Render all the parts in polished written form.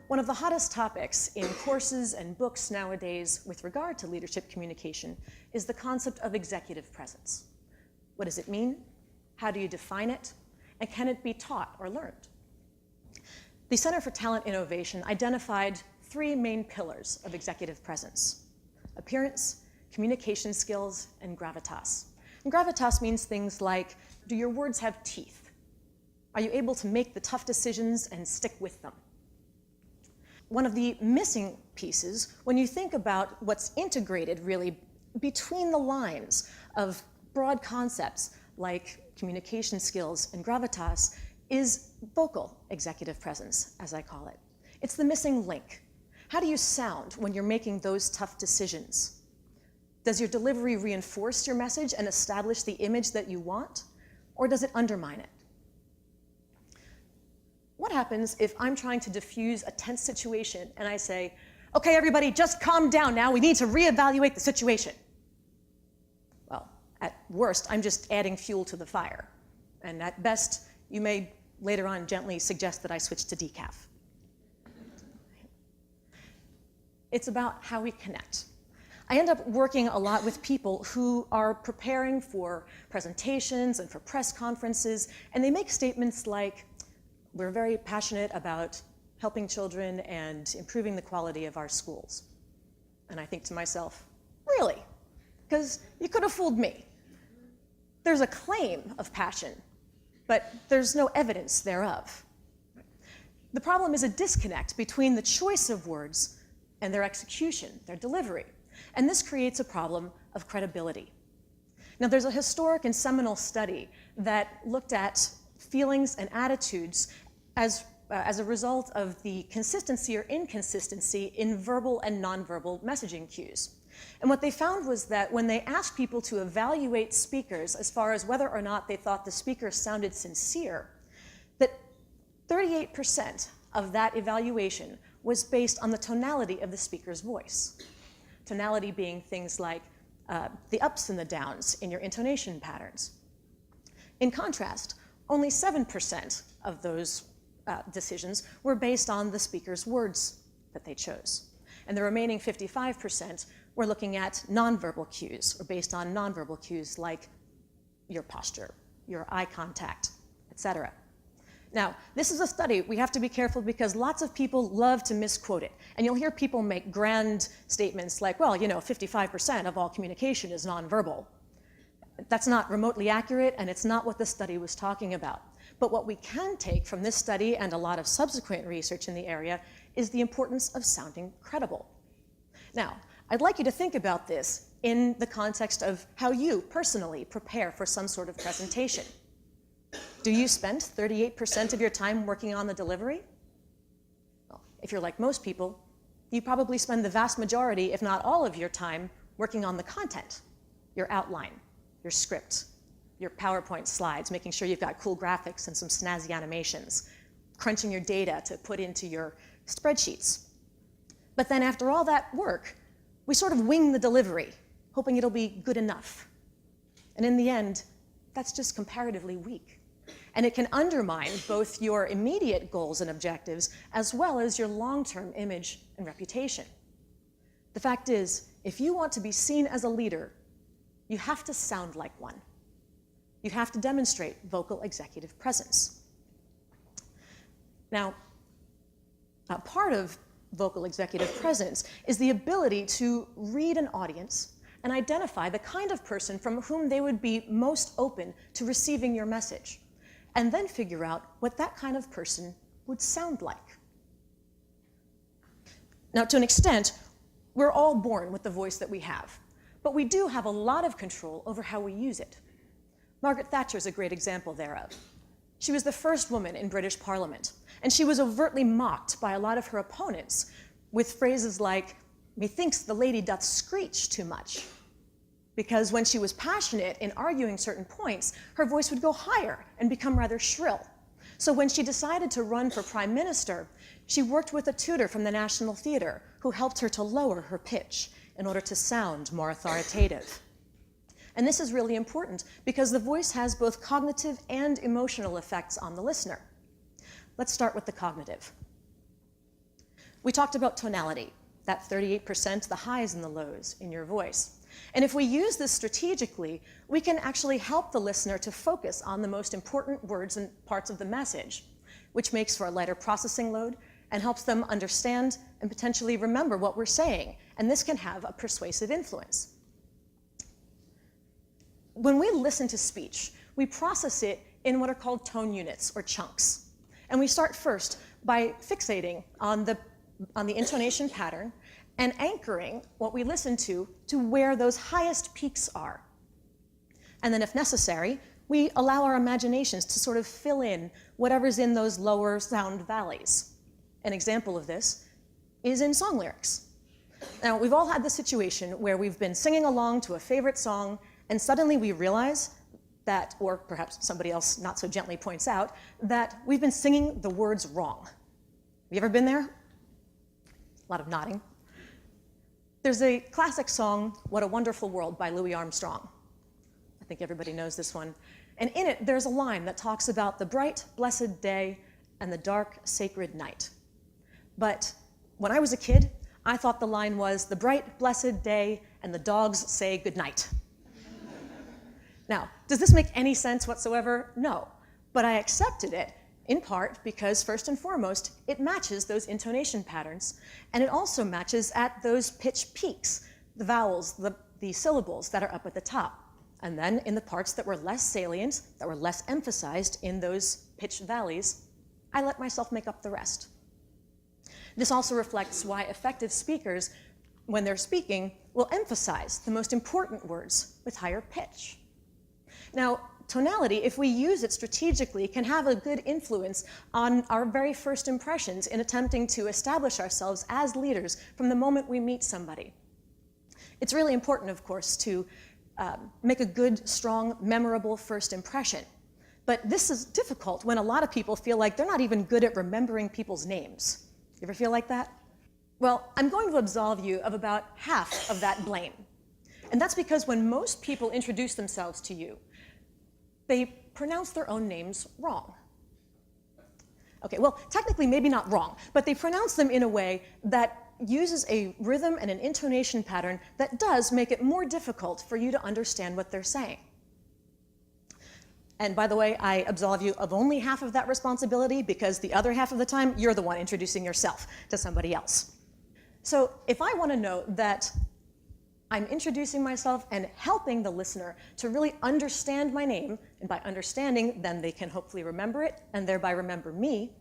One of the hottest topics in courses and books nowadays with regard to leadership communication is the concept of executive presence. What does it mean? How do you define it? And can it be taught or learned? The Center for Talent Innovation identified 3 main pillars of executive presence: appearance, communication skills, and gravitas. And gravitas means things like, do your words have teeth? Are you able to make the tough decisions and stick with them? One of the missing pieces, when you think about what's integrated really between the lines of broad concepts like communication skills and gravitas, is vocal executive presence, as I call it. It's the missing link. How do you sound when you're making those tough decisions? Does your delivery reinforce your message and establish the image that you want, or does it undermine it? What happens if I'm trying to diffuse a tense situation and I say, okay, everybody, just calm down now, we need to reevaluate the situation? Well, at worst, I'm just adding fuel to the fire. And at best, you may later on gently suggest that I switch to decaf. It's about how we connect. I end up working a lot with people who are preparing for presentations and for press conferences, and they make statements like, we're very passionate about helping children and improving the quality of our schools. And I think to myself, really? Because you could have fooled me. There's a claim of passion, but there's no evidence thereof. The problem is a disconnect between the choice of words and their execution, their delivery. And this creates a problem of credibility. Now, there's a historic and seminal study that looked at feelings and attitudes as a result of the consistency or inconsistency in verbal and nonverbal messaging cues. And what they found was that when they asked people to evaluate speakers as far as whether or not they thought the speaker sounded sincere, that 38% of that evaluation was based on the tonality of the speaker's voice. Tonality being things like the ups and the downs in your intonation patterns. In contrast, only 7% of those decisions were based on the speaker's words that they chose. And the remaining 55% were looking at nonverbal cues, or based on nonverbal cues like your posture, your eye contact, etc. Now, this is a study. We have to be careful because lots of people love to misquote it. And you'll hear people make grand statements like, well, 55% of all communication is nonverbal. That's not remotely accurate, and it's not what the study was talking about. But what we can take from this study and a lot of subsequent research in the area is the importance of sounding credible. Now, I'd like you to think about this in the context of how you personally prepare for some sort of presentation. Do you spend 38% of your time working on the delivery? Well, if you're like most people, you probably spend the vast majority, if not all of your time, working on the content, your outline, your script, your PowerPoint slides, making sure you've got cool graphics and some snazzy animations, crunching your data to put into your spreadsheets. But then after all that work, we sort of wing the delivery, hoping it'll be good enough. And in the end, that's just comparatively weak. And it can undermine both your immediate goals and objectives, as well as your long-term image and reputation. The fact is, if you want to be seen as a leader, you have to sound like one. You have to demonstrate vocal executive presence. Now, part of vocal executive presence is the ability to read an audience and identify the kind of person from whom they would be most open to receiving your message, and then figure out what that kind of person would sound like. Now, to an extent, we're all born with the voice that we have, but we do have a lot of control over how we use it. Margaret Thatcher is a great example thereof. She was the first woman in British Parliament, and she was overtly mocked by a lot of her opponents with phrases like, "Methinks the lady doth screech too much," because when she was passionate in arguing certain points, her voice would go higher and become rather shrill. So when she decided to run for prime minister, she worked with a tutor from the National Theatre who helped her to lower her pitch in order to sound more authoritative. And this is really important because the voice has both cognitive and emotional effects on the listener. Let's start with the cognitive. We talked about tonality, that 38%, the highs and the lows in your voice. And if we use this strategically, we can actually help the listener to focus on the most important words and parts of the message, which makes for a lighter processing load and helps them understand and potentially remember what we're saying. And this can have a persuasive influence. When we listen to speech, we process it in what are called tone units or chunks. And we start first by fixating on the intonation pattern and anchoring what we listen to where those highest peaks are. And then if necessary, we allow our imaginations to sort of fill in whatever's in those lower sound valleys. An example of this is in song lyrics. Now, we've all had the situation where we've been singing along to a favorite song, and suddenly we realize that, or perhaps somebody else not so gently points out, that we've been singing the words wrong. Have you ever been there? A lot of nodding. There's a classic song, What a Wonderful World, by Louis Armstrong. I think everybody knows this one. And in it, there's a line that talks about the bright, blessed day and the dark, sacred night. But when I was a kid, I thought the line was, the bright, blessed day and the dogs say goodnight. Now, does this make any sense whatsoever? No. But I accepted it, in part because, first and foremost, it matches those intonation patterns, and it also matches at those pitch peaks, the vowels, the syllables that are up at the top. And then in the parts that were less salient, that were less emphasized in those pitch valleys, I let myself make up the rest. This also reflects why effective speakers, when they're speaking, will emphasize the most important words with higher pitch. Now, tonality, if we use it strategically, can have a good influence on our very first impressions in attempting to establish ourselves as leaders from the moment we meet somebody. It's really important, of course, to make a good, strong, memorable first impression. But this is difficult when a lot of people feel like they're not even good at remembering people's names. You ever feel like that? Well, I'm going to absolve you of about half of that blame. And that's because when most people introduce themselves to you, they pronounce their own names wrong. Okay, well, technically maybe not wrong, but they pronounce them in a way that uses a rhythm and an intonation pattern that does make it more difficult for you to understand what they're saying. And by the way, I absolve you of only half of that responsibility because the other half of the time, you're the one introducing yourself to somebody else. So if I want to know that I'm introducing myself and helping the listener to really understand my name, and by understanding, then they can hopefully remember it, and thereby remember me,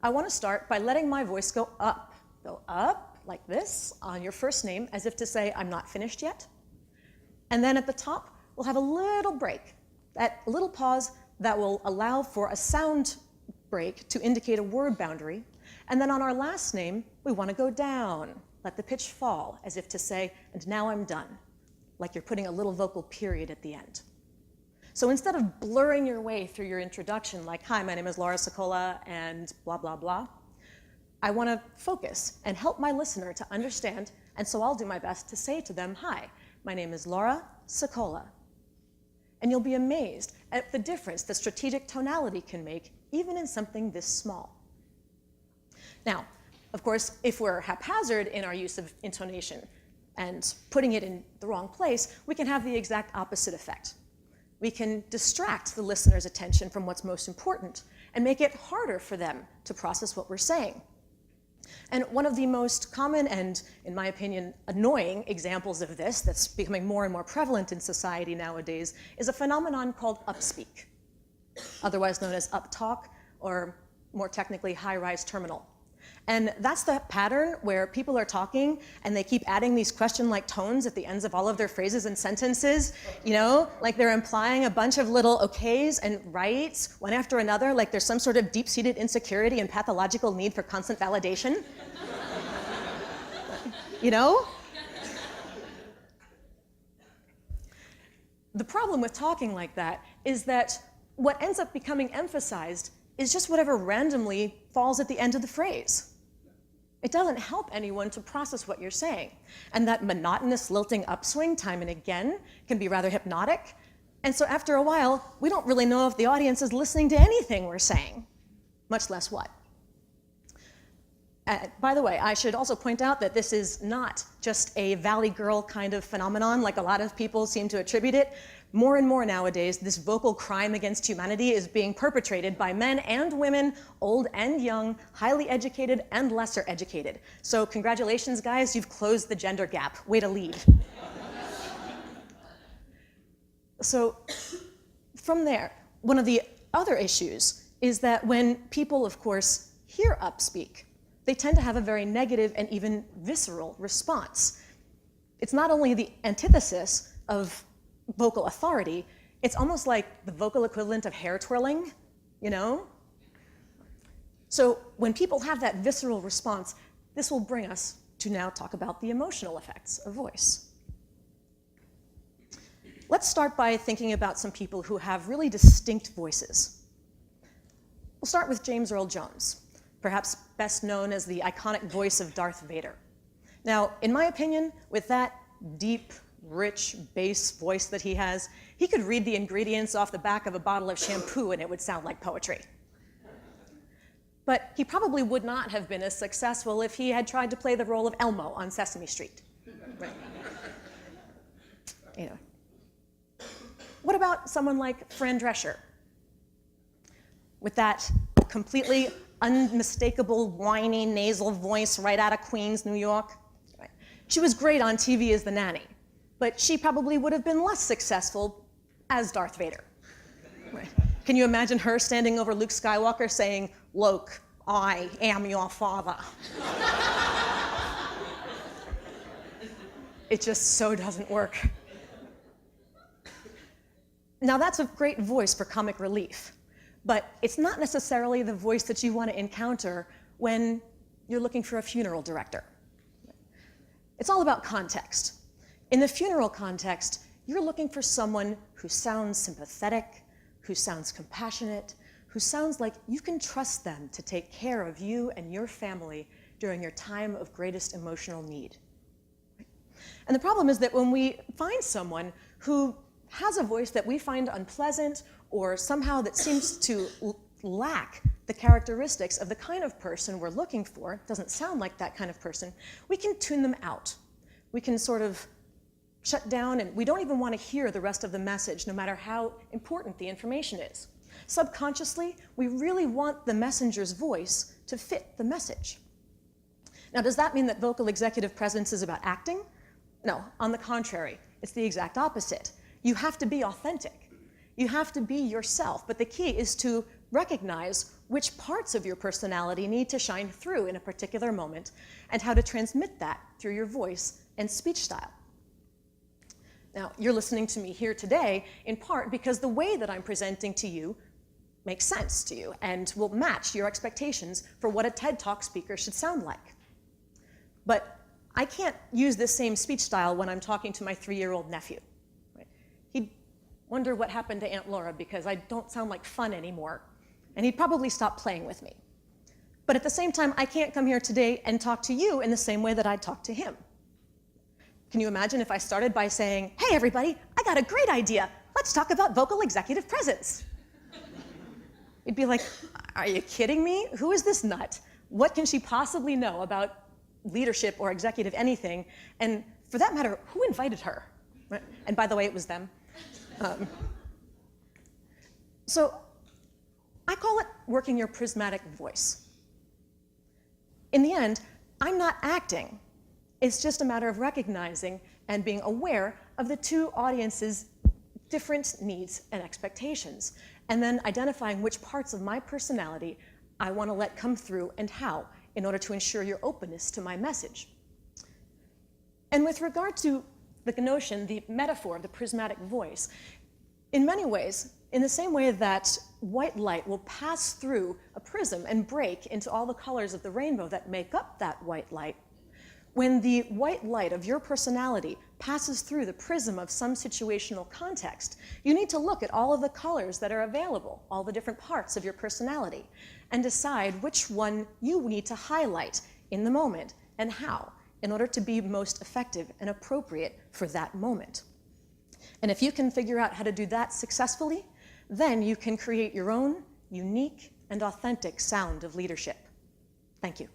I want to start by letting my voice go up like this on your first name, as if to say, I'm not finished yet. And then at the top, we'll have a little break, that little pause that will allow for a sound break to indicate a word boundary. And then on our last name, we want to go down. Let the pitch fall, as if to say, and now I'm done, like you're putting a little vocal period at the end. So instead of blurring your way through your introduction, like, hi, my name is Laura Sicola, and blah, blah, blah, I want to focus and help my listener to understand, and so I'll do my best to say to them, hi, my name is Laura Sicola. And you'll be amazed at the difference that strategic tonality can make, even in something this small. Now, of course, if we're haphazard in our use of intonation and putting it in the wrong place, we can have the exact opposite effect. We can distract the listener's attention from what's most important and make it harder for them to process what we're saying. And one of the most common and, in my opinion, annoying examples of this that's becoming more and more prevalent in society nowadays is a phenomenon called upspeak, otherwise known as uptalk, or more technically, high-rise terminal. And that's the pattern where people are talking and they keep adding these question-like tones at the ends of all of their phrases and sentences, you know, like they're implying a bunch of little okays and rights one after another, like there's some sort of deep-seated insecurity and pathological need for constant validation. You know? The problem with talking like that is that what ends up becoming emphasized is just whatever randomly falls at the end of the phrase. It doesn't help anyone to process what you're saying. And that monotonous lilting upswing time and again can be rather hypnotic. And so after a while, we don't really know if the audience is listening to anything we're saying, much less what. By the way, I should also point out that this is not just a Valley Girl kind of phenomenon like a lot of people seem to attribute it. More and more nowadays, this vocal crime against humanity is being perpetrated by men and women, old and young, highly educated and lesser educated. So congratulations, guys, you've closed the gender gap. Way to lead. So from there, one of the other issues is that when people, of course, hear upspeak, they tend to have a very negative and even visceral response. It's not only the antithesis of vocal authority, it's almost like the vocal equivalent of hair twirling, you know? So when people have that visceral response, this will bring us to now talk about the emotional effects of voice. Let's start by thinking about some people who have really distinct voices. We'll start with James Earl Jones, perhaps best known as the iconic voice of Darth Vader. Now, in my opinion, with that deep, rich bass voice that he has, he could read the ingredients off the back of a bottle of shampoo and it would sound like poetry. But he probably would not have been as successful if he had tried to play the role of Elmo on Sesame Street. Right. You know. What about someone like Fran Drescher? With that completely unmistakable, whiny, nasal voice right out of Queens, New York. Right. She was great on TV as the nanny, but she probably would have been less successful as Darth Vader. Right. Can you imagine her standing over Luke Skywalker saying, "Luke, I am your father"? It just so doesn't work. Now that's a great voice for comic relief, but it's not necessarily the voice that you want to encounter when you're looking for a funeral director. It's all about context. In the funeral context, you're looking for someone who sounds sympathetic, who sounds compassionate, who sounds like you can trust them to take care of you and your family during your time of greatest emotional need. And the problem is that when we find someone who has a voice that we find unpleasant or somehow that seems to lack the characteristics of the kind of person we're looking for, doesn't sound like that kind of person, we can tune them out. We can sort of shut down, and we don't even want to hear the rest of the message, no matter how important the information is. Subconsciously, we really want the messenger's voice to fit the message. Now, does that mean that vocal executive presence is about acting? No, on the contrary, it's the exact opposite. You have to be authentic. You have to be yourself, but the key is to recognize which parts of your personality need to shine through in a particular moment and how to transmit that through your voice and speech style. Now, you're listening to me here today in part because the way that I'm presenting to you makes sense to you and will match your expectations for what a TED Talk speaker should sound like. But I can't use this same speech style when I'm talking to my 3-year-old nephew. Right? He'd wonder what happened to Aunt Laura because I don't sound like fun anymore, and he'd probably stop playing with me. But at the same time, I can't come here today and talk to you in the same way that I'd talk to him. Can you imagine if I started by saying, "Hey everybody, I got a great idea. Let's talk about vocal executive presence." You'd be like, "Are you kidding me? Who is this nut? What can she possibly know about leadership or executive anything? And for that matter, who invited her?" Right? And by the way, it was them. So I call it working your prismatic voice. In the end, I'm not acting. It's just a matter of recognizing and being aware of the two audiences' different needs and expectations, and then identifying which parts of my personality I want to let come through and how, in order to ensure your openness to my message. And with regard to the notion, the metaphor of the prismatic voice, in many ways, in the same way that white light will pass through a prism and break into all the colors of the rainbow that make up that white light, when the white light of your personality passes through the prism of some situational context, you need to look at all of the colors that are available, all the different parts of your personality, and decide which one you need to highlight in the moment and how, in order to be most effective and appropriate for that moment. And if you can figure out how to do that successfully, then you can create your own unique and authentic sound of leadership. Thank you.